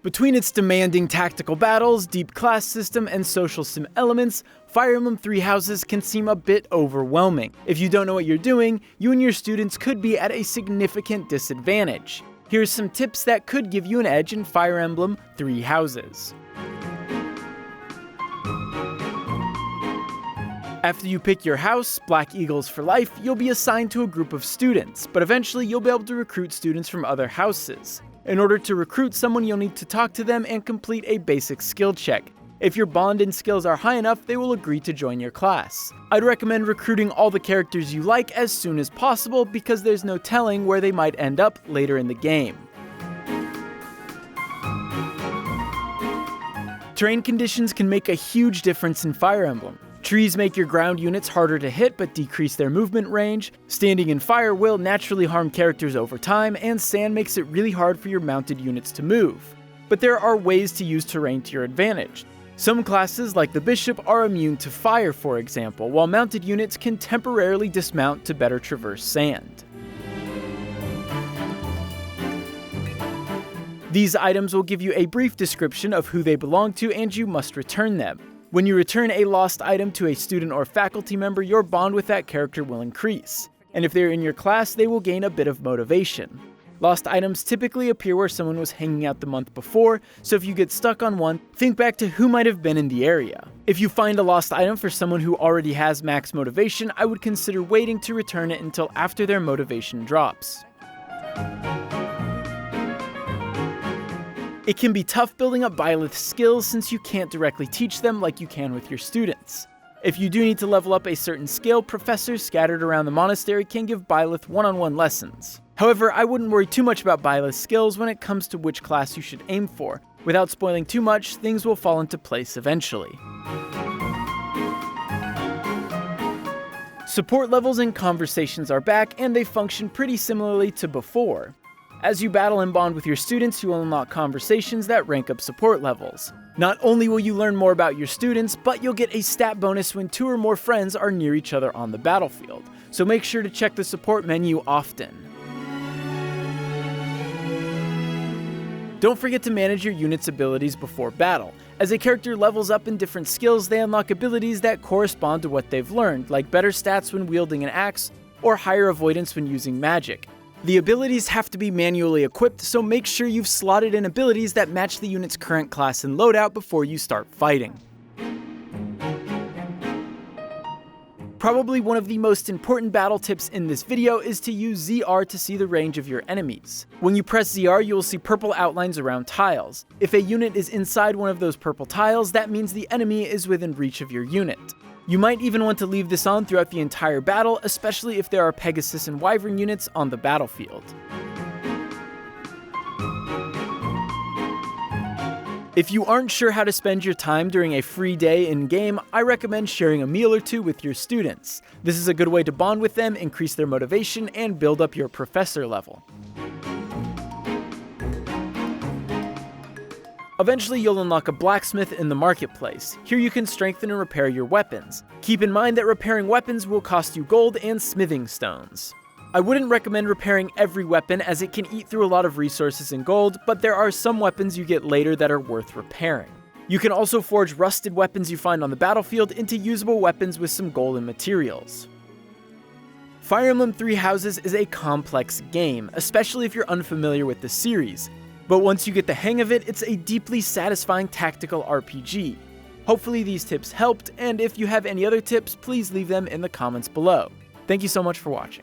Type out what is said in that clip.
Between its demanding tactical battles, deep class system, and social sim elements, Fire Emblem Three Houses can seem a bit overwhelming. If you don't know what you're doing, you and your students could be at a significant disadvantage. Here's some tips that could give you an edge in Fire Emblem Three Houses. After you pick your house, Black Eagles for life, you'll be assigned to a group of students, but eventually you'll be able to recruit students from other houses. In order to recruit someone, you'll need to talk to them and complete a basic skill check. If your bond and skills are high enough, they will agree to join your class. I'd recommend recruiting all the characters you like as soon as possible because there's no telling where they might end up later in the game. Terrain conditions can make a huge difference in Fire Emblem. Trees make your ground units harder to hit but decrease their movement range, standing in fire will naturally harm characters over time, and sand makes it really hard for your mounted units to move. But there are ways to use terrain to your advantage. Some classes, like the Bishop, are immune to fire, for example, while mounted units can temporarily dismount to better traverse sand. These items will give you a brief description of who they belong to, and you must return them. When you return a lost item to a student or faculty member, your bond with that character will increase, and if they're in your class, they will gain a bit of motivation. Lost items typically appear where someone was hanging out the month before, so if you get stuck on one, think back to who might have been in the area. If you find a lost item for someone who already has max motivation, I would consider waiting to return it until after their motivation drops. It can be tough building up Byleth's skills since you can't directly teach them like you can with your students. If you do need to level up a certain skill, professors scattered around the monastery can give Byleth one-on-one lessons. However, I wouldn't worry too much about Byleth's skills when it comes to which class you should aim for. Without spoiling too much, things will fall into place eventually. Support levels and conversations are back, and they function pretty similarly to before. As you battle and bond with your students, you will unlock conversations that rank up support levels. Not only will you learn more about your students, but you'll get a stat bonus when 2 or more friends are near each other on the battlefield, so make sure to check the support menu often. Don't forget to manage your unit's abilities before battle. As a character levels up in different skills, they unlock abilities that correspond to what they've learned, like better stats when wielding an axe, or higher avoidance when using magic. The abilities have to be manually equipped, so make sure you've slotted in abilities that match the unit's current class and loadout before you start fighting. Probably one of the most important battle tips in this video is to use ZR to see the range of your enemies. When you press ZR, you will see purple outlines around tiles. If a unit is inside one of those purple tiles, that means the enemy is within reach of your unit. You might even want to leave this on throughout the entire battle, especially if there are Pegasus and Wyvern units on the battlefield. If you aren't sure how to spend your time during a free day in-game, I recommend sharing a meal or two with your students. This is a good way to bond with them, increase their motivation, and build up your professor level. Eventually, you'll unlock a blacksmith in the marketplace. Here you can strengthen and repair your weapons. Keep in mind that repairing weapons will cost you gold and smithing stones. I wouldn't recommend repairing every weapon as it can eat through a lot of resources and gold, but there are some weapons you get later that are worth repairing. You can also forge rusted weapons you find on the battlefield into usable weapons with some golden materials. Fire Emblem Three Houses is a complex game, especially if you're unfamiliar with the series. But once you get the hang of it, it's a deeply satisfying tactical RPG. Hopefully these tips helped, and if you have any other tips, please leave them in the comments below. Thank you so much for watching.